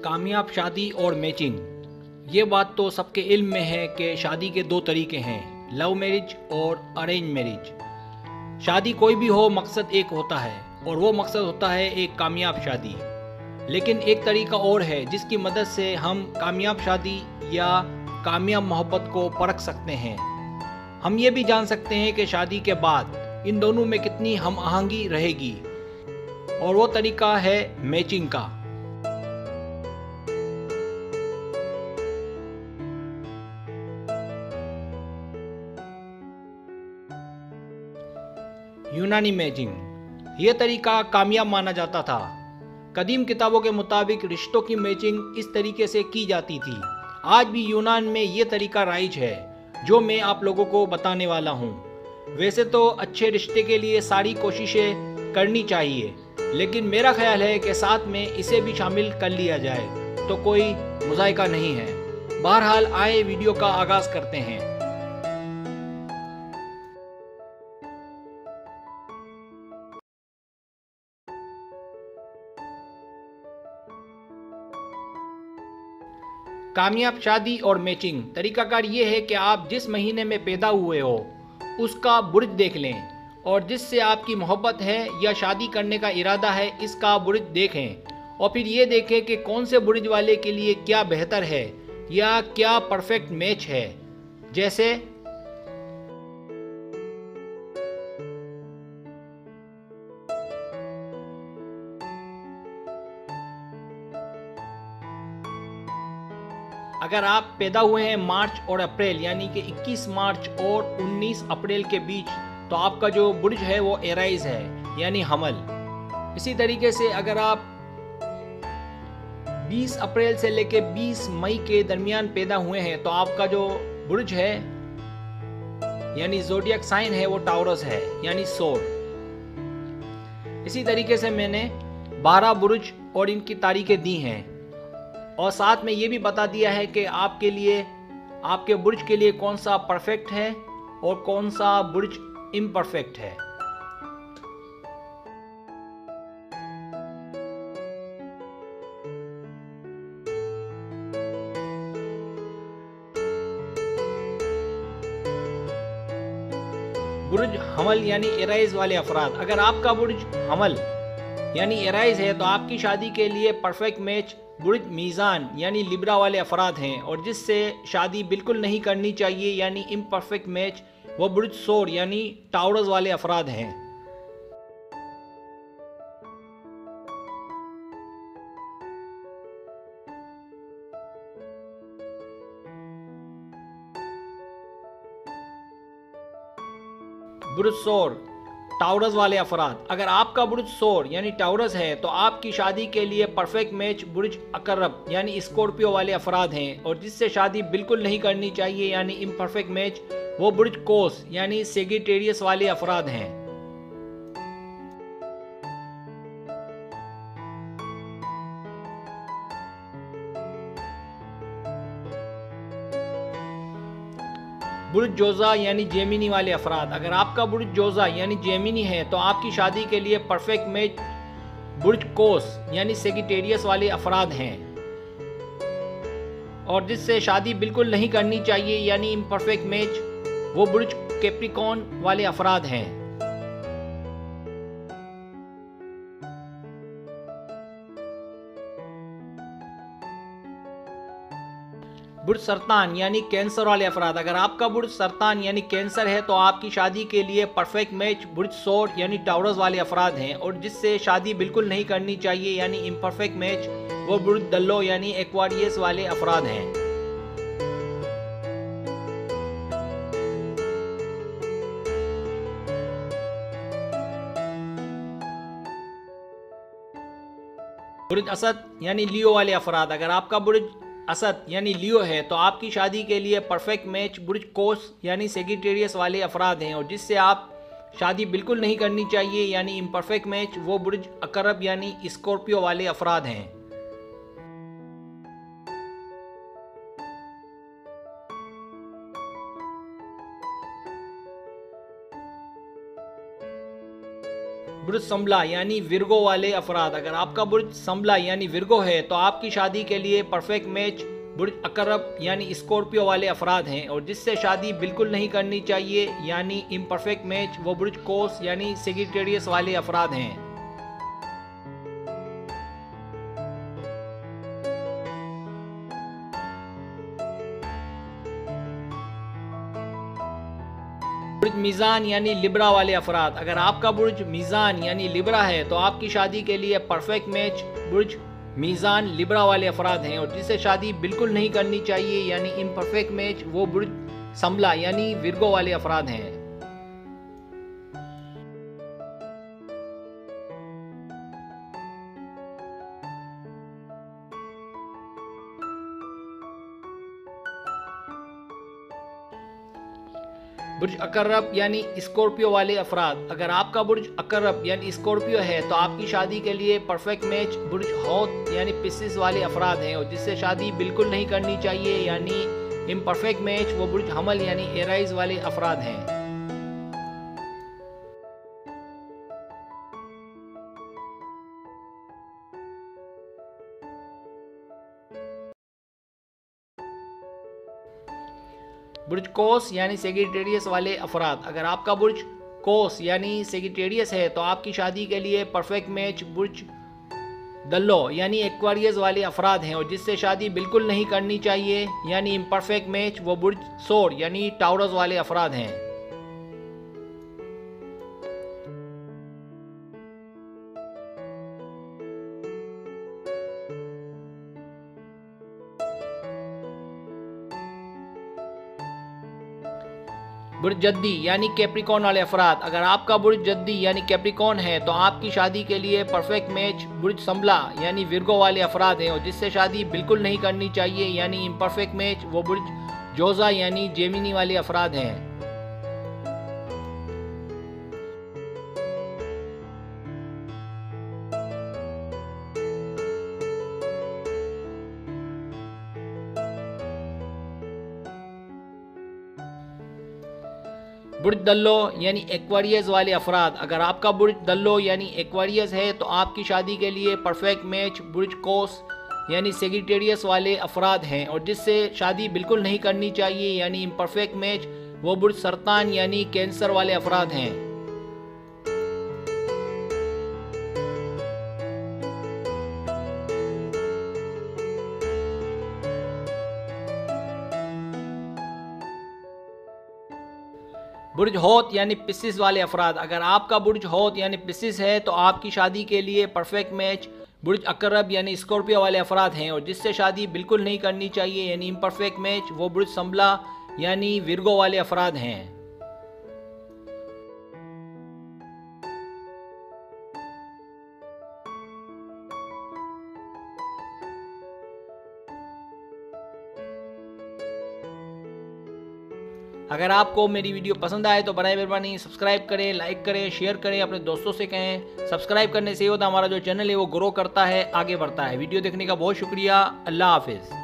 कामयाब शादी और मैचिंग। ये बात तो सबके इल्म में है कि शादी के दो तरीके हैं, लव मैरिज और अरेंज मैरिज। शादी कोई भी हो, मकसद एक होता है और वो मकसद होता है एक कामयाब शादी। लेकिन एक तरीका और है जिसकी मदद से हम कामयाब शादी या कामयाब मोहब्बत को परख सकते हैं। हम ये भी जान सकते हैं कि शादी के बाद इन दोनों में कितनी हम आहंगी रहेगी, और वो तरीका है मैचिंग का। यूनानी मैचिंग। ये तरीका कामयाब माना जाता था। कदीम किताबों के मुताबिक रिश्तों की मैचिंग इस तरीके से की जाती थी। आज भी यूनान में ये तरीका राइज है जो मैं आप लोगों को बताने वाला हूँ। वैसे तो अच्छे रिश्ते के लिए सारी कोशिशें करनी चाहिए, लेकिन मेरा ख्याल है कि साथ में इसे भी शामिल कर लिया जाए तो कोई मुज़ायका नहीं है। बहरहाल आए वीडियो का आगाज़ करते हैं। कामयाब शादी और मैचिंग तरीकाकार ये है कि आप जिस महीने में पैदा हुए हो उसका बुर्ज देख लें, और जिससे आपकी मोहब्बत है या शादी करने का इरादा है इसका बुर्ज देखें, और फिर ये देखें कि कौन से बुर्ज वाले के लिए क्या बेहतर है या क्या परफेक्ट मैच है। जैसे अगर आप पैदा हुए हैं मार्च और अप्रैल यानी कि 21 मार्च और 19 अप्रैल के बीच, तो आपका जो बुर्ज है वो एराइज है यानी हमल। इसी तरीके से अगर आप 20 अप्रैल से लेकर 20 मई के दरमियान पैदा हुए हैं तो आपका जो बुर्ज है यानी ज़ोडिएक साइन है वो टाउरस है यानी सोर। इसी तरीके से मैंने 12 बुर्ज और इनकी तारीखें दी हैं, और साथ में ये भी बता दिया है कि आपके लिए, आपके बुर्ज के लिए कौन सा परफेक्ट है और कौन सा बुर्ज इम्परफेक्ट है। बुर्ज हमल यानी एराइज वाले अफराद। अगर आपका बुर्ज हमल यानी एराइज है तो आपकी शादी के लिए परफेक्ट मैच बुर्ज मीज़ान यानी लिब्रा वाले अफराद हैं, और जिससे शादी बिल्कुल नहीं करनी चाहिए यानी इम्परफेक्ट मैच वो बुर्ज सोर यानी टाउरस वाले अफराद हैं। बुर्ज सोर टाउरस वाले अफराद। अगर आपका बुर्ज सोर यानी टाउरस है तो आपकी शादी के लिए परफेक्ट मैच बुर्ज अकरब यानी स्कॉर्पियो वाले अफराद हैं, और जिससे शादी बिल्कुल नहीं करनी चाहिए यानी इम्परफेक्ट मैच वो बुर्ज कोस यानी सेगिटेरियस वाले अफराद हैं। बुर्ज जोजा यानी जेमिनी वाले अफराद। अगर आपका बुर्ज जोजा यानी जेमिनी है तो आपकी शादी के लिए परफेक्ट मैच बुर्ज कोस यानी सेगिटेरियस वाले अफराद हैं, और जिससे शादी बिल्कुल नहीं करनी चाहिए यानी इम्परफेक्ट मैच वो बुर्ज कैप्रिकॉर्न वाले अफराद हैं। बुर्ज सरतान यानी कैंसर वाले अफराद। अगर आपका बुर्ज सरतान यानी कैंसर है तो आपकी शादी के लिए परफेक्ट मैच बुर्ज सोर यानी टाउरस वाले अफराद हैं, और जिससे शादी बिल्कुल नहीं करनी चाहिए यानी इम्परफेक्ट मैच वो बुर्ज दल्लो यानी एक्वारियस वाले अफराद हैं। बुर्ज असद यानी लियो वाले अफराद। अगर आपका बुर्ज असद यानी लियो है तो आपकी शादी के लिए परफेक्ट मैच बुर्ज कोस यानी सेगिटेरियस वाले अफराद हैं, और जिससे आप शादी बिल्कुल नहीं करनी चाहिए यानी इम्परफेक्ट मैच वो बुर्ज अकरब यानी स्कॉर्पियो वाले अफराद हैं। बुर्ज संभला यानी विर्गो वाले अफराद। अगर आपका बुर्ज संभला यानी विर्गो है तो आपकी शादी के लिए परफेक्ट मैच बुर्ज अकरब यानी स्कॉर्पियो वाले अफराद हैं, और जिससे शादी बिल्कुल नहीं करनी चाहिए यानी इम्परफेक्ट मैच वो बुर्ज कोस यानी सेजिटेरियस वाले अफराद हैं। बुर्ज मीज़ान यानी लिब्रा वाले अफराद। अगर आपका बुर्ज मीज़ान यानी लिब्रा है तो आपकी शादी के लिए परफेक्ट मैच बुर्ज मीज़ान लिब्रा वाले अफराद हैं, और जिससे शादी बिल्कुल नहीं करनी चाहिए यानी इम्परफेक्ट मैच वो बुर्ज संभला यानी विर्गो वाले अफराद हैं। बुर्ज अकरब यानी स्कॉर्पियो वाले अफराद। अगर आपका बुर्ज अकरब यानी स्कॉर्पियो है तो आपकी शादी के लिए परफेक्ट मैच बुर्ज हौत यानी पिस्सिस वाले अफराद हैं, और जिससे शादी बिल्कुल नहीं करनी चाहिए यानी इम्परफेक्ट मैच वो बुर्ज हमल यानी एराइज वाले अफराद हैं। बुर्ज कोस यानी सेजिटेरियस वाले अफराद। अगर आपका बुर्ज कोस यानी सेजिटेरियस है तो आपकी शादी के लिए परफेक्ट मैच बुर्ज दल्लो यानी एक्वारियस वाले अफराद हैं, और जिससे शादी बिल्कुल नहीं करनी चाहिए यानी इम्परफेक्ट मैच वो बुर्ज सोर यानी टाउरस वाले अफराद हैं। बुर्ज जद्दी यानी कैप्रिकॉर्न वाले अफराद। अगर आपका बुर्ज जद्दी यानी कैप्रिकॉर्न है तो आपकी शादी के लिए परफेक्ट मैच बुर्ज संभला यानी विर्गो वाले अफराद हैं, और जिससे शादी बिल्कुल नहीं करनी चाहिए यानी इम्परफेक्ट मैच वो बुर्ज जोजा यानी जेमिनी वाले अफराद हैं। बुर्ज दल्लो यानी एक्वारियस वाले अफराद। अगर आपका बुर्ज दल्लो यानी एक्वारियस है तो आपकी शादी के लिए परफेक्ट मैच बुर्ज कोस यानी सेजिटेरियस वाले अफराद हैं, और जिससे शादी बिल्कुल नहीं करनी चाहिए यानी इम्परफेक्ट मैच वो बुर्ज सरतान यानी कैंसर वाले अफराद हैं। बुर्ज हौत यानी पिस्सिस वाले अफराद। अगर आपका बुर्ज हौत यानी पिस्सिस है तो आपकी शादी के लिए परफेक्ट मैच बुर्ज अकरब यानी स्कॉर्पियो वाले अफराद हैं, और जिससे शादी बिल्कुल नहीं करनी चाहिए यानी इम्परफेक्ट मैच वो बुर्ज संभला यानी विर्गो वाले अफराद हैं। अगर आपको मेरी वीडियो पसंद आए तो बराए मेहरबानी सब्सक्राइब करें, लाइक करें, शेयर करें, अपने दोस्तों से कहें। सब्सक्राइब करने से ये होता है हमारा जो चैनल है वो ग्रो करता है, आगे बढ़ता है। वीडियो देखने का बहुत शुक्रिया। अल्लाह हाफिज़।